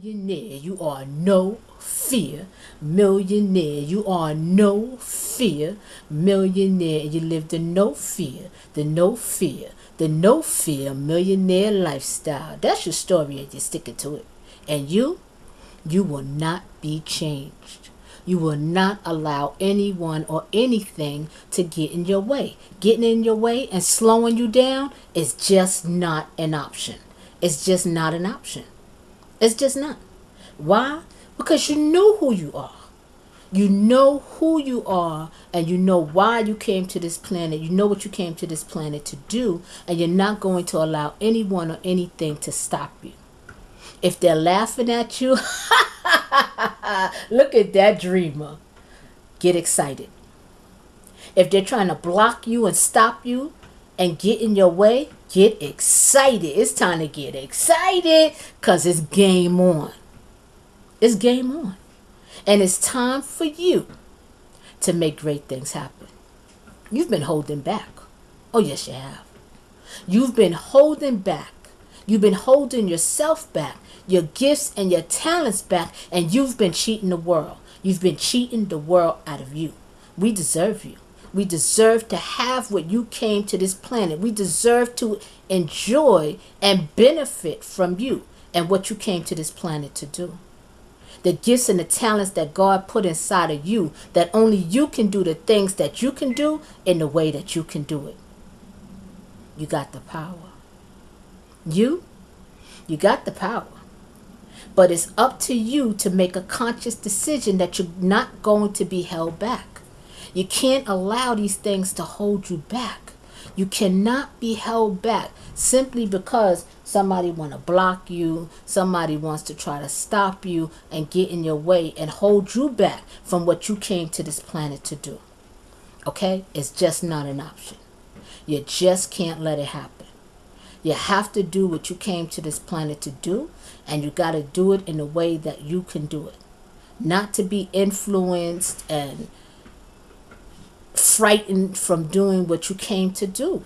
Millionaire, you are no fear. Millionaire, you are no fear. Millionaire, you live the no fear, the no fear, the no fear millionaire lifestyle. That's your story and you're sticking to it. And you will not be changed. You will not allow anyone or anything to get in your way. Getting in your way and slowing you down is just not an option. It's just not an option. It's just not. Why? Because you know who you are. You know who you are and you know why you came to this planet. You know what you came to this planet to do, and you're not going to allow anyone or anything to stop you. If they're laughing at you, look at that dreamer. Get excited. If they're trying to block you and stop you and get in your way, get excited. It's time to get excited because it's game on. It's game on. And it's time for you to make great things happen. You've been holding back. Oh, yes, you have. You've been holding back. You've been holding yourself back, your gifts and your talents back, and you've been cheating the world. You've been cheating the world out of you. We deserve you. We deserve to have what you came to this planet. We deserve to enjoy and benefit from you and what you came to this planet to do. The gifts and the talents that God put inside of you, that only you can do the things that you can do in the way that you can do it. You got the power. You got the power. But it's up to you to make a conscious decision that you're not going to be held back. You can't allow these things to hold you back. You cannot be held back simply because somebody want to block you, somebody wants to try to stop you and get in your way and hold you back from what you came to this planet to do. Okay? It's just not an option. You just can't let it happen. You have to do what you came to this planet to do, and you got to do it in a way that you can do it. Not to be influenced and frightened from doing what you came to do.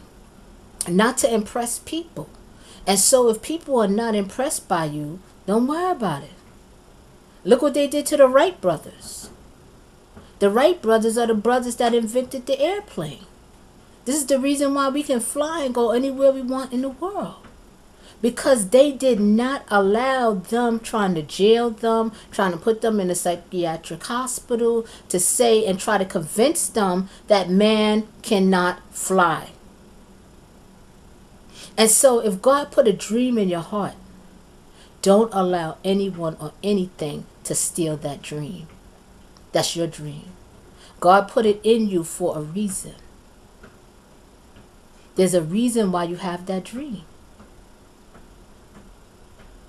Not to impress people. And so if people are not impressed by you, don't worry about it. Look what they did to the Wright brothers. The Wright brothers are the brothers that invented the airplane. This is the reason why we can fly and go anywhere we want in the world. Because they did not allow them trying to jail them, trying to put them in a psychiatric hospital, to say and try to convince them that man cannot fly. And so if God put a dream in your heart, don't allow anyone or anything to steal that dream. That's your dream. God put it in you for a reason. There's a reason why you have that dream.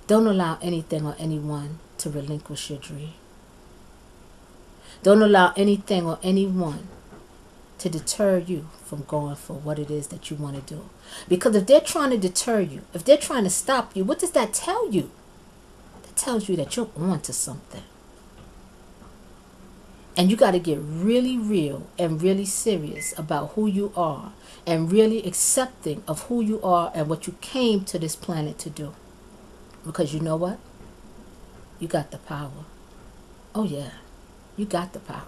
Don't allow anything or anyone to relinquish your dream. Don't allow anything or anyone to deter you from going for what it is that you want to do. Because if they're trying to deter you, if they're trying to stop you, what does that tell you? That tells you that you're on to something. And you got to get really real and really serious about who you are and really accepting of who you are and what you came to this planet to do. Because you know what? You got the power. Oh yeah, you got the power.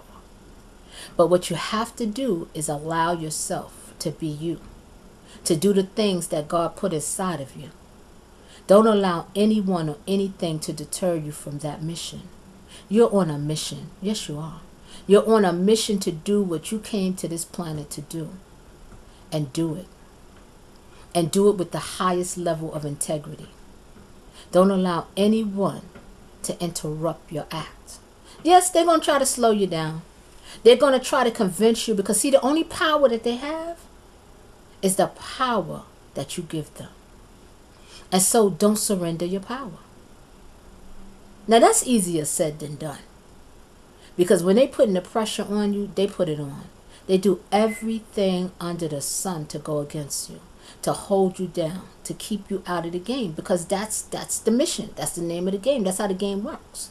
But what you have to do is allow yourself to be you. To do the things that God put inside of you. Don't allow anyone or anything to deter you from that mission. You're on a mission. Yes, you are. You're on a mission to do what you came to this planet to do. And do it. And do it with the highest level of integrity. Don't allow anyone to interrupt your act. Yes, they're going to try to slow you down. They're going to try to convince you because, see, the only power that they have is the power that you give them. And so don't surrender your power. Now, that's easier said than done. Because when they putting the pressure on you, they put it on. They do everything under the sun to go against you, to hold you down, to keep you out of the game. Because that's the mission. That's the name of the game. That's how the game works.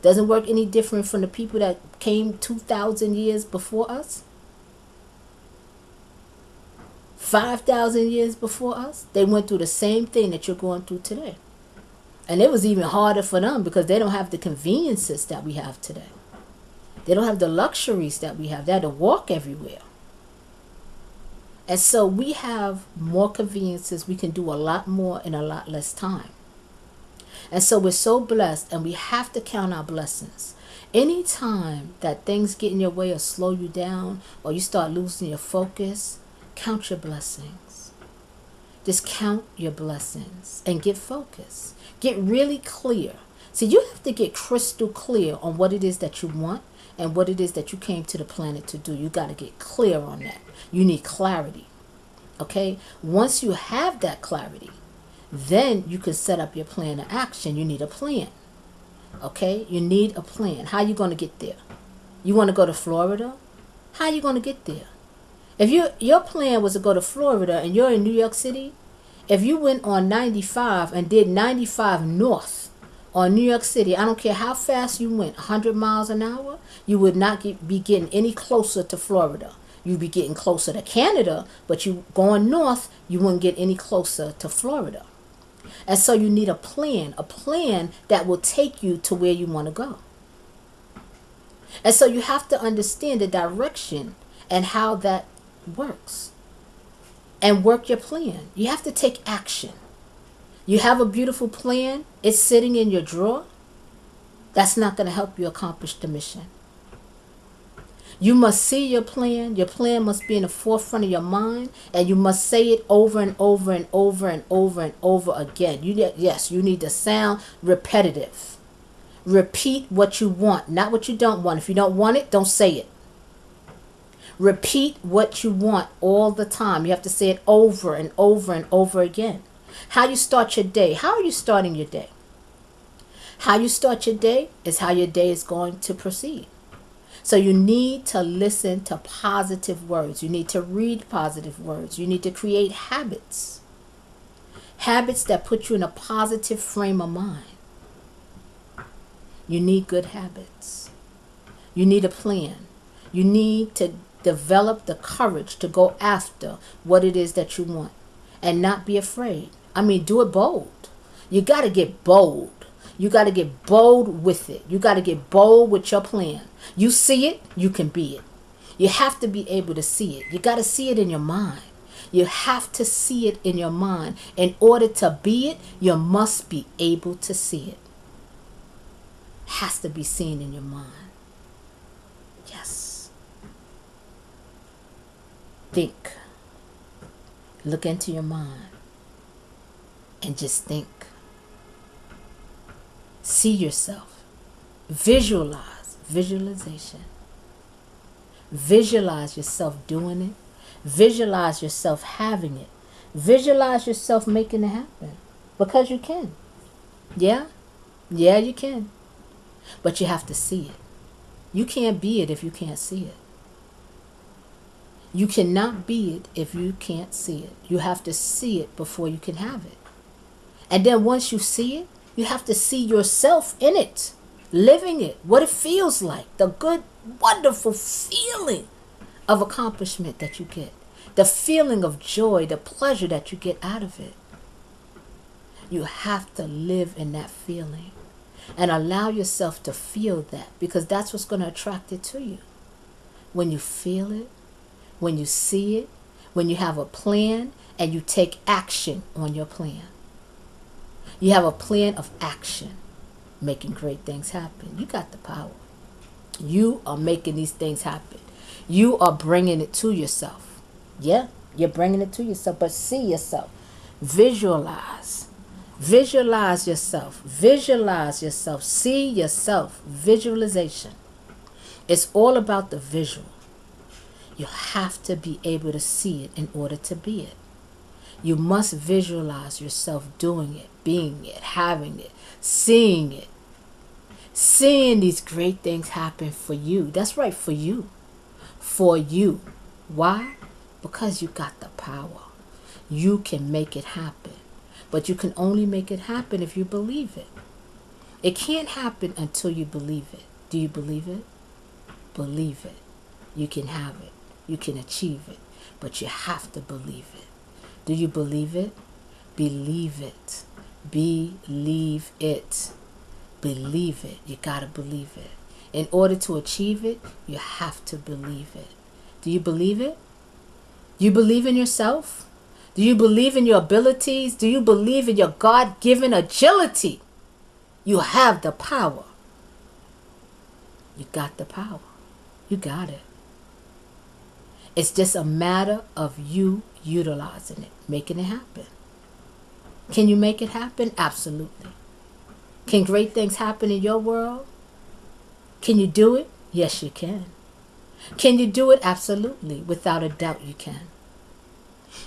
Doesn't work any different from the people that came 2,000 years before us. 5,000 years before us. They went through the same thing that you're going through today. And it was even harder for them because they don't have the conveniences that we have today. They don't have the luxuries that we have. They had to walk everywhere. And so we have more conveniences. We can do a lot more in a lot less time. And so we're so blessed, and we have to count our blessings. Anytime that things get in your way or slow you down, or you start losing your focus, count your blessings. Just count your blessings and get focused. Get really clear. See, you have to get crystal clear on what it is that you want and what it is that you came to the planet to do. You got to get clear on that. You need clarity. Okay? Once you have that clarity, then you can set up your plan of action. You need a plan. Okay? You need a plan. How are you going to get there? You want to go to Florida? How are you going to get there? If your plan was to go to Florida and you're in New York City, if you went on 95 and did 95 north on New York City, I don't care how fast you went, 100 miles an hour, you would not be getting any closer to Florida. You'd be getting closer to Canada, but you going north, you wouldn't get any closer to Florida. And so you need a plan that will take you to where you want to go. And so you have to understand the direction and how that works. And work your plan. You have to take action. You have a beautiful plan, it's sitting in your drawer. That's not going to help you accomplish the mission. You must see your plan. Your plan must be in the forefront of your mind, and you must say it over and over and over and over and over again. You need to sound repetitive. Repeat what you want, not what you don't want. If you don't want it, don't say it. Repeat what you want all the time. You have to say it over and over and over again. How you start your day. How are you starting your day? How you start your day is how your day is going to proceed. So you need to listen to positive words. You need to read positive words. You need to create habits. Habits that put you in a positive frame of mind. You need good habits. You need a plan. You need to develop the courage to go after what it is that you want and not be afraid. I mean, do it bold. You got to get bold. You got to get bold with it. You got to get bold with your plan. You see it, you can be it. You have to be able to see it. You got to see it in your mind. You have to see it in your mind. In order to be it, you must be able to see it. Has to be seen in your mind. Yes. Think. Look into your mind. And just think. See yourself. Visualize. Visualization. Visualize yourself doing it. Visualize yourself having it. Visualize yourself making it happen. Because you can. Yeah? Yeah, you can. But you have to see it. You can't be it if you can't see it. You cannot be it if you can't see it. You have to see it before you can have it. And then once you see it, you have to see yourself in it, living it, what it feels like, the good, wonderful feeling of accomplishment that you get, the feeling of joy, the pleasure that you get out of it. You have to live in that feeling and allow yourself to feel that, because that's what's going to attract it to you. When you feel it, when you see it, when you have a plan and you take action on your plan. You have a plan of action, making great things happen. You got the power. You are making these things happen. You are bringing it to yourself. Yeah, you're bringing it to yourself, but see yourself. Visualize. Visualize yourself. Visualize yourself. See yourself. Visualization. It's all about the visual. You have to be able to see it in order to be it. You must visualize yourself doing it, being it, having it, seeing it. Seeing these great things happen for you. That's right, for you. For you. Why? Because you got the power. You can make it happen. But you can only make it happen if you believe it. It can't happen until you believe it. Do you believe it? Believe it. You can have it. You can achieve it. But you have to believe it. Do you believe it? Believe it. Believe it. Believe it. You got to believe it. In order to achieve it, you have to believe it. Do you believe it? Do you believe in yourself? Do you believe in your abilities? Do you believe in your God-given agility? You have the power. You got the power. You got it. It's just a matter of you utilizing it, making it happen. Can you make it happen? Absolutely. Can great things happen in your world? Can you do it? Yes, you can. Can you do it? Absolutely. Without a doubt, you can.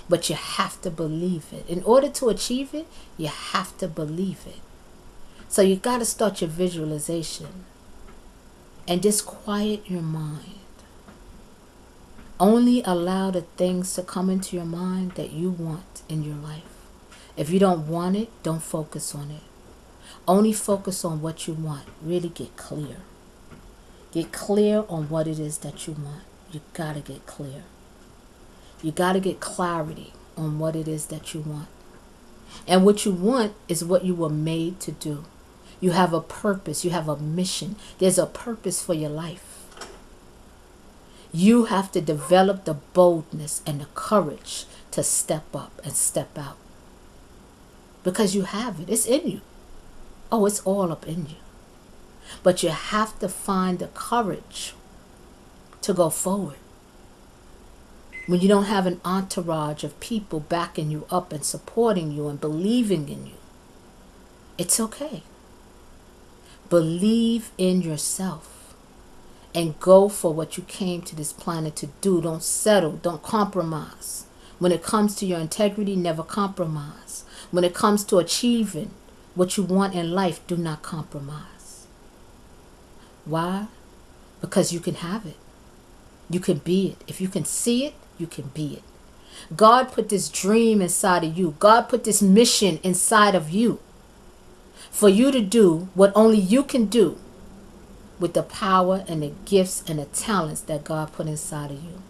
But you have to believe it. In order to achieve it, you have to believe it. So you got to start your visualization and just quiet your mind. Only allow the things to come into your mind that you want in your life. If you don't want it, don't focus on it. Only focus on what you want. Really get clear. Get clear on what it is that you want. You got to get clear. You got to get clarity on what it is that you want. And what you want is what you were made to do. You have a purpose. You have a mission. There's a purpose for your life. You have to develop the boldness and the courage to step up and step out. Because you have it. It's in you. Oh, it's all up in you. But you have to find the courage to go forward. When you don't have an entourage of people backing you up and supporting you and believing in you, it's okay. Believe in yourself and go for what you came to this planet to do. Don't settle. Don't compromise. When it comes to your integrity, never compromise. When it comes to achieving what you want in life, do not compromise. Why? Because you can have it. You can be it. If you can see it, you can be it. God put this dream inside of you. God put this mission inside of you for you to do what only you can do with the power and the gifts and the talents that God put inside of you.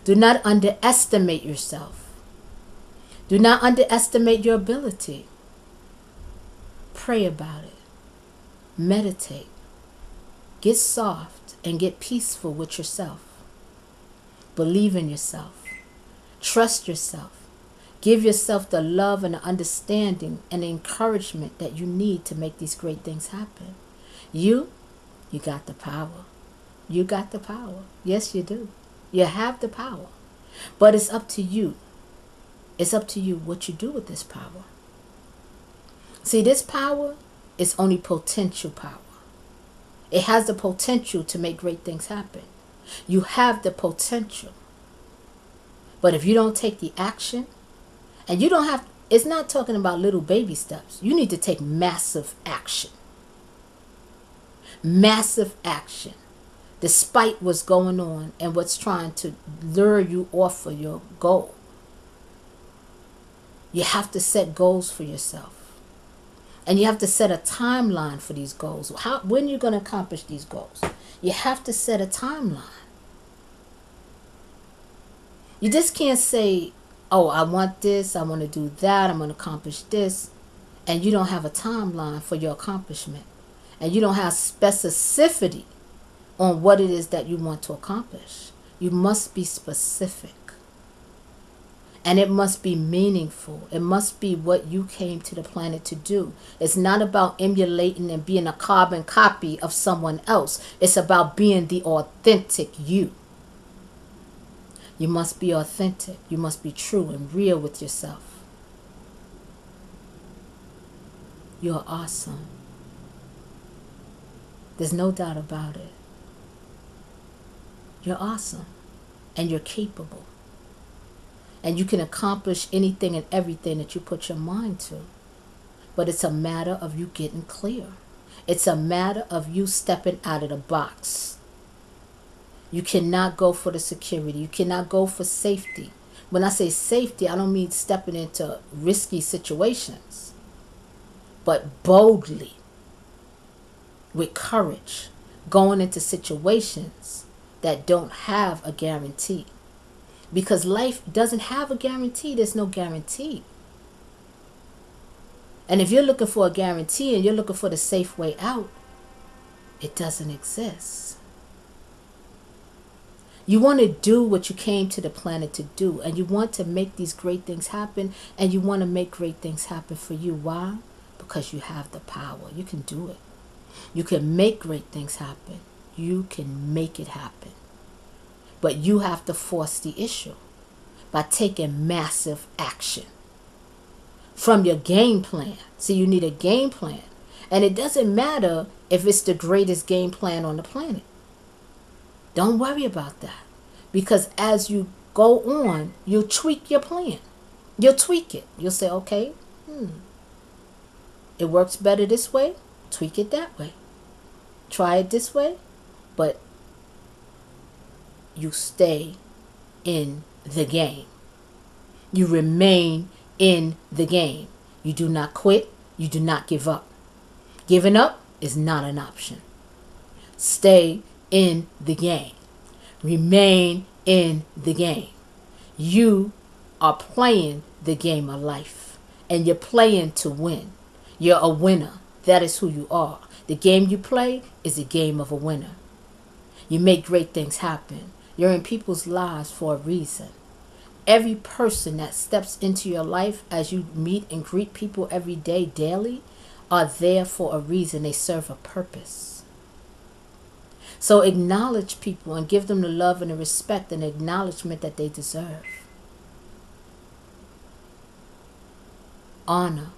Do not underestimate yourself. Do not underestimate your ability. Pray about it. Meditate. Get soft and get peaceful with yourself. Believe in yourself. Trust yourself. Give yourself the love and the understanding and the encouragement that you need to make these great things happen. You got the power. You got the power. Yes, you do. You have the power. But it's up to you. It's up to you what you do with this power. See, this power is only potential power. It has the potential to make great things happen. You have the potential. But if you don't take the action, and you don't have, it's not talking about little baby steps. You need to take massive action. Massive action. Despite what's going on and what's trying to lure you off of your goal. You have to set goals for yourself. And you have to set a timeline for these goals. When you're going to accomplish these goals. You have to set a timeline. You just can't say, oh, I want this, I want to do that, I'm going to accomplish this. And you don't have a timeline for your accomplishment. And you don't have specificity on what it is that you want to accomplish. You must be specific. And it must be meaningful. It must be what you came to the planet to do. It's not about emulating and being a carbon copy of someone else. It's about being the authentic you. You must be authentic. You must be true and real with yourself. You're awesome. There's no doubt about it. You're awesome. And you're capable. And you can accomplish anything and everything that you put your mind to. But it's a matter of you getting clear. It's a matter of you stepping out of the box. You cannot go for the security. You cannot go for safety. When I say safety, I don't mean stepping into risky situations. But boldly, with courage, going into situations that don't have a guarantee. Because life doesn't have a guarantee. There's no guarantee. And if you're looking for a guarantee and you're looking for the safe way out, it doesn't exist. You want to do what you came to the planet to do, and you want to make these great things happen, and you want to make great things happen for you. Why? Because you have the power. You can do it. You can make great things happen. You can make it happen. But you have to force the issue by taking massive action from your game plan. See, you need a game plan. And it doesn't matter if it's the greatest game plan on the planet. Don't worry about that. Because as you go on, you'll tweak your plan. You'll tweak it. You'll say, okay, it works better this way. Tweak it that way. Try it this way. But you stay in the game. You remain in the game. You do not quit. You do not give up. Giving up is not an option. Stay in the game. Remain in the game. You are playing the game of life, and you're playing to win. You're a winner. That is who you are. The game you play is a game of a winner. You make great things happen. You're in people's lives for a reason. Every person that steps into your life as you meet and greet people every day, daily, are there for a reason. They serve a purpose. So acknowledge people and give them the love and the respect and acknowledgement that they deserve. Honor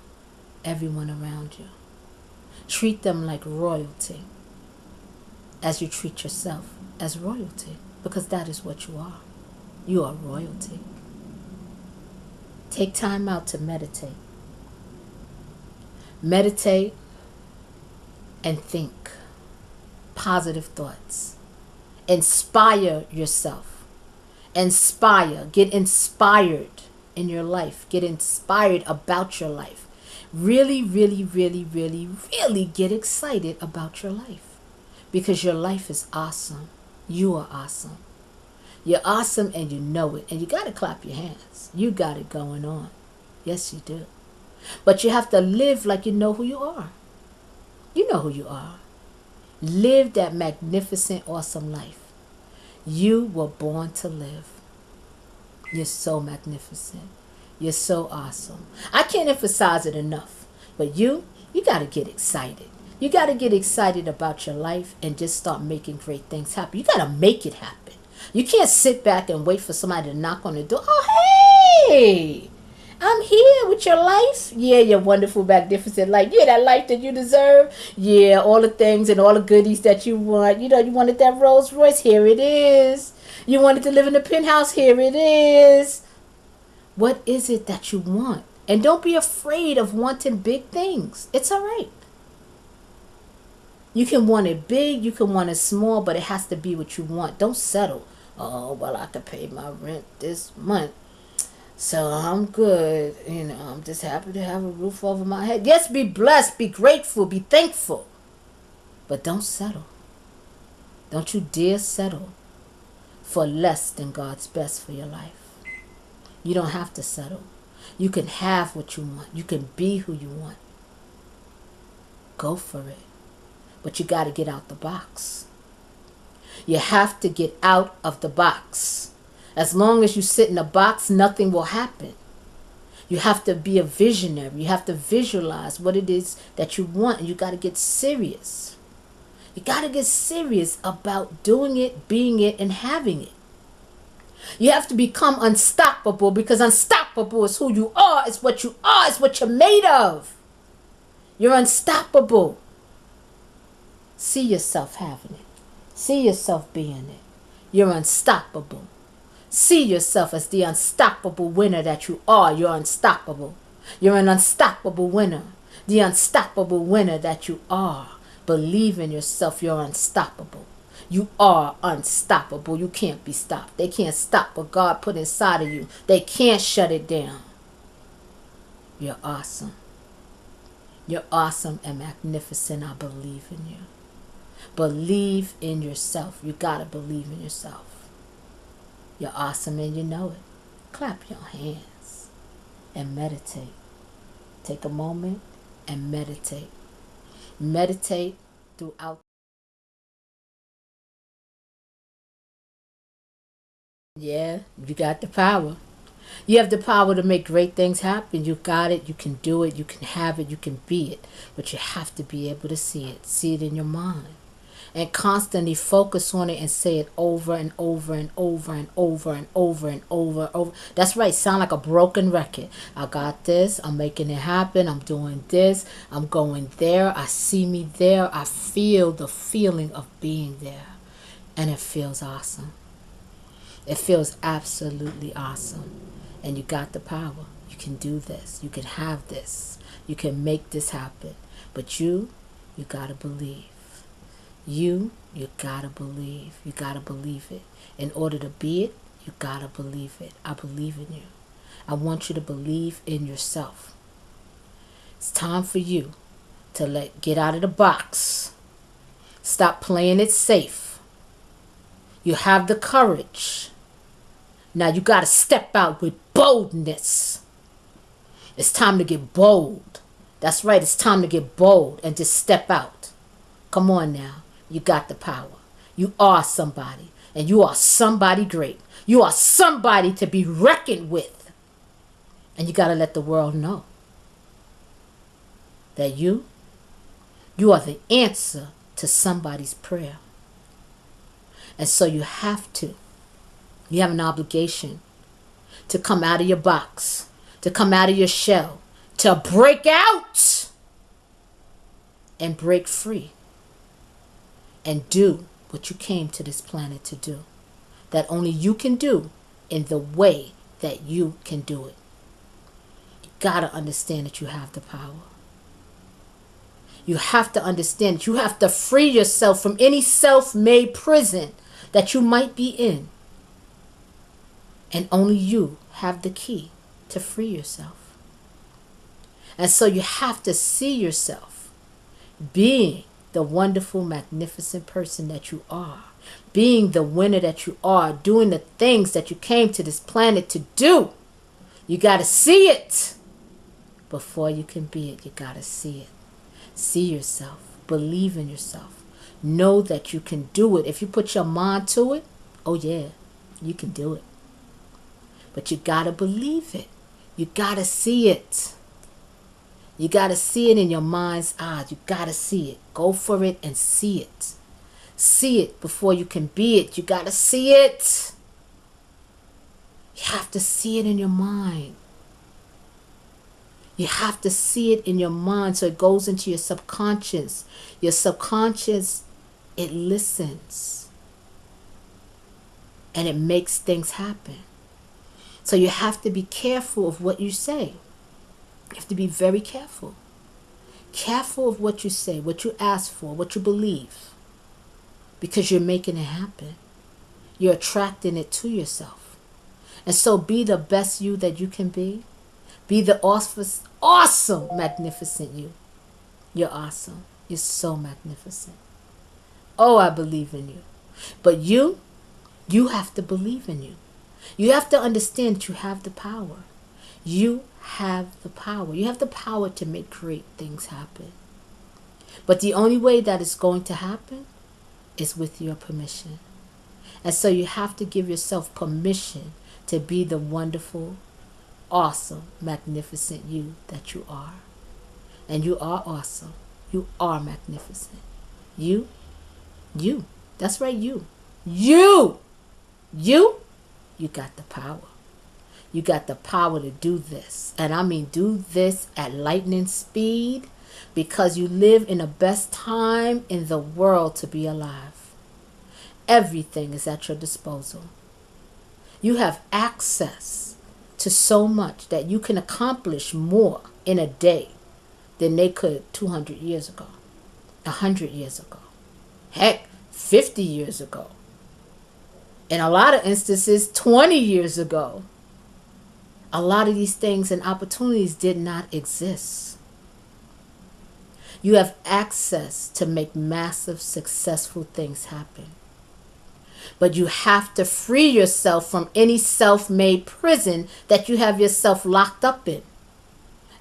everyone around you. Treat them like royalty as you treat yourself as royalty, because that is what you are. You are royalty. Take time out to meditate. Meditate and think positive thoughts. Inspire yourself. Inspire. Get inspired in your life. Get inspired about your life. Really, really, really, really, really get excited about your life. Because your life is awesome. You are awesome. You're awesome and you know it. And you got to clap your hands. You got it going on. Yes, you do. But you have to live like you know who you are. You know who you are. Live that magnificent, awesome life. You were born to live. You're so magnificent. You're so awesome. I can't emphasize it enough. But you got to get excited. You got to get excited about your life and just start making great things happen. You got to make it happen. You can't sit back and wait for somebody to knock on the door. Oh, hey, I'm here with your life. Yeah, your wonderful, magnificent life. Yeah, that life that you deserve. Yeah, all the things and all the goodies that you want. You know, you wanted that Rolls Royce. Here it is. You wanted to live in a penthouse. Here it is. What is it that you want? And don't be afraid of wanting big things. It's all right. You can want it big, you can want it small, but it has to be what you want. Don't settle. Oh, well, I could pay my rent this month, so I'm good. You know, I'm just happy to have a roof over my head. Yes, be blessed, be grateful, be thankful. But don't settle. Don't you dare settle for less than God's best for your life. You don't have to settle. You can have what you want. You can be who you want. Go for it. But you got to get out the box. You have to get out of the box. As long as you sit in a box, nothing will happen. You have to be a visionary. You have to visualize what it is that you want. And you got to get serious. You got to get serious about doing it, being it, and having it. You have to become unstoppable, because unstoppable is who you are. It's what you are. It's what you're made of. You're unstoppable. See yourself having it. See yourself being it. You're unstoppable. See yourself as the unstoppable winner that you are. You're unstoppable. You're an unstoppable winner. The unstoppable winner that you are. Believe in yourself. You're unstoppable. You are unstoppable. You can't be stopped. They can't stop what God put inside of you. They can't shut it down. You're awesome. You're awesome and magnificent. I believe in you. Believe in yourself. You gotta believe in yourself. You're awesome and you know it. Clap your hands and meditate. Take a moment and meditate. Meditate throughout. Yeah, you got the power. You have the power to make great things happen. You got it. You can do it. You can have it. You can be it. But you have to be able to see it. See it in your mind. And constantly focus on it and say it over and over and over and over and over and over and over. That's right. Sound like a broken record. I got this. I'm making it happen. I'm doing this. I'm going there. I see me there. I feel the feeling of being there. And it feels awesome. It feels absolutely awesome. And you got the power. You can do this. You can have this. You can make this happen. But you gotta believe. You gotta believe. You gotta believe it. In order to be it, you gotta believe it. I believe in you. I want you to believe in yourself. It's time for you to get out of the box. Stop playing it safe. You have the courage. Now you got to step out with boldness. It's time to get bold. That's right. It's time to get bold and just step out. Come on now. You got the power. You are somebody. And you are somebody great. You are somebody to be reckoned with. And you got to let the world know that you are the answer to somebody's prayer. And so you have to. You have an obligation to come out of your box, to come out of your shell, to break out and break free and do what you came to this planet to do, that only you can do in the way that you can do it. You got to understand that you have the power. You have to understand that you have to free yourself from any self-made prison that you might be in. And only you have the key to free yourself. And so you have to see yourself being the wonderful, magnificent person that you are. Being the winner that you are. Doing the things that you came to this planet to do. You got to see it. Before you can be it, you got to see it. See yourself. Believe in yourself. Know that you can do it. If you put your mind to it, oh yeah, you can do it. But you got to believe it. You got to see it. You got to see it in your mind's eyes. You got to see it. Go for it and see it. See it before you can be it. You got to see it. You have to see it in your mind. You have to see it in your mind so it goes into your subconscious. Your subconscious, it listens. And it makes things happen. So you have to be careful of what you say. You have to be very careful. Careful of what you say, what you ask for, what you believe. Because you're making it happen. You're attracting it to yourself. And so be the best you that you can be. Be the awesome, magnificent you. You're awesome. You're so magnificent. Oh, I believe in you. But you have to believe in you. You have to understand that you have the power. You have the power. You have the power to make great things happen. But the only way that it's going to happen is with your permission. And so you have to give yourself permission to be the wonderful, awesome, magnificent you that you are. And you are awesome. You are magnificent. You. That's right, you. You got the power. You got the power to do this. And I mean do this at lightning speed because you live in the best time in the world to be alive. Everything is at your disposal. You have access to so much that you can accomplish more in a day than they could 200 years ago, 100 years ago, heck, 50 years ago. In a lot of instances, 20 years ago. A lot of these things and opportunities did not exist. You have access to make massive, successful things happen. But you have to free yourself from any self-made prison that you have yourself locked up in.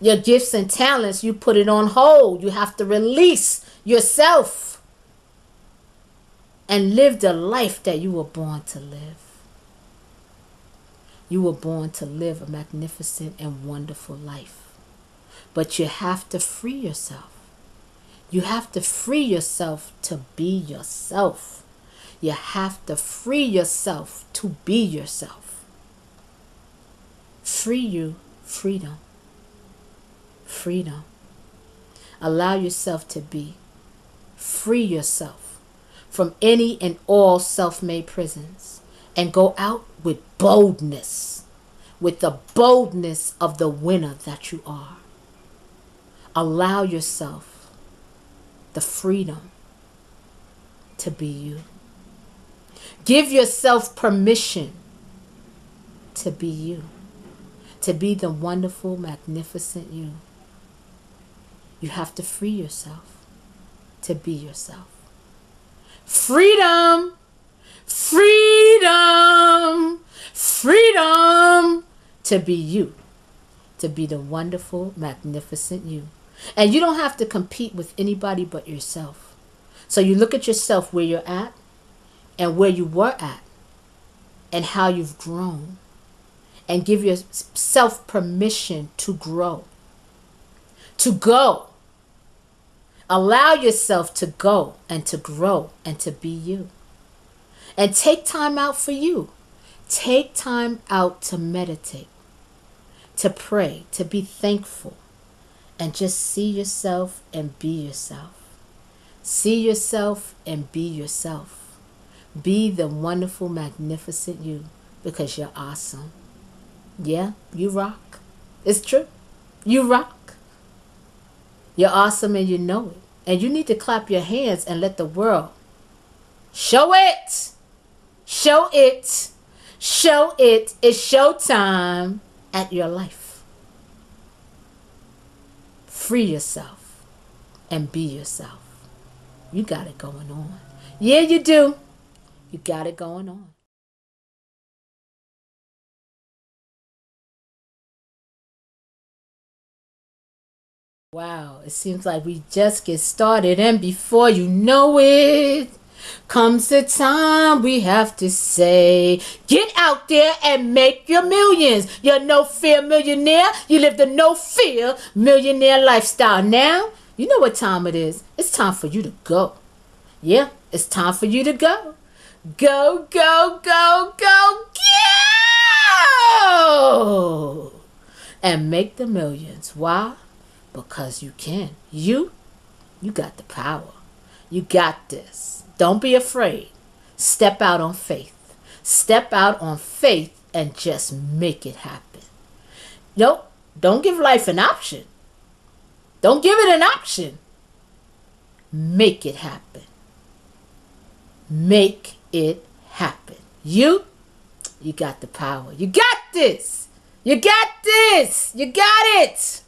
Your gifts and talents, you put it on hold. You have to release yourself and live the life that you were born to live. You were born to live a magnificent and wonderful life. But you have to free yourself. You have to free yourself to be yourself. You have to free yourself to be yourself. Free you, freedom. Freedom. Allow yourself to be. Free yourself from any and all self-made prisons and go out with boldness, with the boldness of the winner that you are. Allow yourself the freedom to be you. Give yourself permission to be you, to be the wonderful, magnificent you. You have to free yourself to be yourself. Freedom! Freedom! Freedom to be you, to be the wonderful, magnificent you. And you don't have to compete with anybody but yourself. So you look at yourself where you're at and where you were at and how you've grown, and give yourself permission to grow, to go. Allow yourself to go and to grow and to be you. And take time out for you. Take time out to meditate, to pray, to be thankful, and just see yourself and be yourself. See yourself and be yourself. Be the wonderful, magnificent you, because you're awesome. Yeah, you rock. It's true. You rock. You're awesome and you know it. And you need to clap your hands and let the world show it. Show it. Show it. It's showtime at your life. Free yourself and be yourself. You got it going on. Yeah, you do. You got it going on. Wow, it seems like we just get started, and before you know it, comes the time we have to say, get out there and make your millions. You're no fear millionaire. You live the no fear millionaire lifestyle. Now, you know what time it is. It's time for you to go. Yeah, it's time for you to go. Go, go, go, go, go! And make the millions. Why? Because you can. You got the power. You got this. Don't be afraid. Step out on faith. Step out on faith and just make it happen. Nope. Don't give life an option. Don't give it an option. Make it happen. Make it happen. You got the power. You got this. You got this. You got it.